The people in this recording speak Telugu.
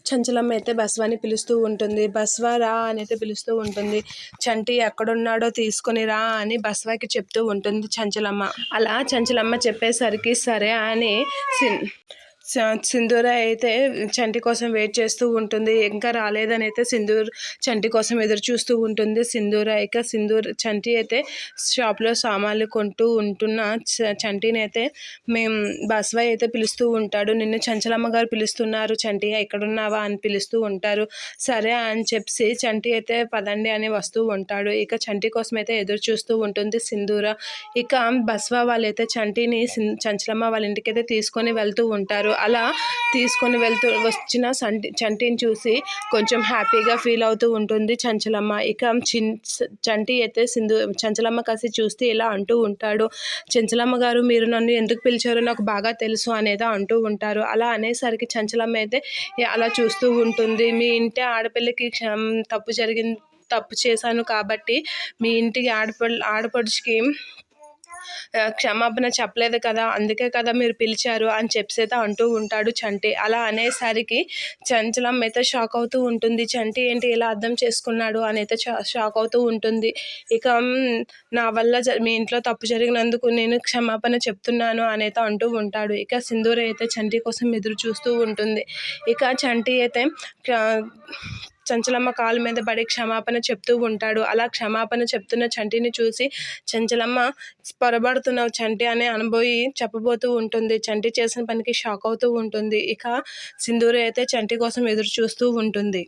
చంచలమ్మ అయితే బస్వాని పిలుస్తూ ఉంటుంది. బస్వా రా అని అయితే పిలుస్తూ ఉంటుంది. చంటి ఎక్కడున్నాడో తీసుకొని రా అని బస్వాకి చెప్తూ ఉంటుంది చంచలమ్మ. అలా చంచలమ్మ చెప్పేసరికి సరే అని సింధూర అయితే చంటి కోసం వెయిట్ చేస్తూ ఉంటుంది. ఇంకా రాలేదని అయితే చంటి కోసం ఎదురు చూస్తూ ఉంటుంది సింధూర. ఇక చంటి అయితే షాప్లో సామాన్లు కొంటూ ఉంటున్న చంటిని అయితే బస్వా అయితే పిలుస్తూ ఉంటాడు. నిన్ను చంచలమ్మ గారు పిలుస్తున్నారు చంటి, ఎక్కడున్నావా అని పిలుస్తూ ఉంటారు. సరే అని చెప్పి చంటి అయితే పదండి అని వస్తూ ఉంటాడు. ఇక చంటి కోసం అయితే ఎదురు చూస్తూ ఉంటుంది సింధూర. ఇక బస్వా వాళ్ళైతే చంటిని చంచలమ్మ వాళ్ళ ఇంటికైతే తీసుకొని వెళ్తూ ఉంటారు. అలా తీసుకొని వచ్చిన చంటిని చూసి కొంచెం హ్యాపీగా ఫీల్ అవుతూ ఉంటుంది చంచలమ్మ. ఇక చంటి అయితే చంచలమ్మ కాసి చూస్తే ఇలా అంటూ ఉంటాడు, చంచలమ్మ గారు మీరు నన్ను ఎందుకు పిలిచారో నాకు బాగా తెలుసు అనేది అంటూ ఉంటారు. అలా అనేసరికి చంచలమ్మ అయితే అలా చూస్తూ ఉంటుంది. మీ ఇంటి ఆడపిల్లకి తప్పు చేశాను కాబట్టి మీ ఇంటికి ఆడపడుచుకి క్షమాపణ చెప్పలేదు కదా, అందుకే కదా మీరు పిలిచారు అని చెప్పేసి అంటూ ఉంటాడు చంటి. అలా అనేసరికి చంచలమ్మ అయితే షాక్ అవుతూ ఉంటుంది. చంటి ఏంటి ఇలా అర్థం చేసుకున్నాడు అని అయితే షాక్ అవుతూ ఉంటుంది. ఇక నా వల్ల మీ ఇంట్లో తప్పు జరిగినందుకు నేను క్షమాపణ చెప్తున్నాను అని అయితే అంటూ ఉంటాడు. ఇక సింధూర అయితే చంటి కోసం ఎదురు చూస్తూ ఉంటుంది. ఇక చంటి అయితే చంచలమ్మ కాలు మీద పడి క్షమాపణ చెప్తూ ఉంటాడు. అలా క్షమాపణ చెప్తున్న చంటిని చూసి చంచలమ్మ పొరబడుతున్నావు చంటి అని అనుభవి చెప్పబోతూ ఉంటుంది. చంటి చేసిన పనికి షాక్ అవుతూ ఉంటుంది. ఇక సింధూర అయితే చంటి కోసం ఎదురు చూస్తూ ఉంటుంది.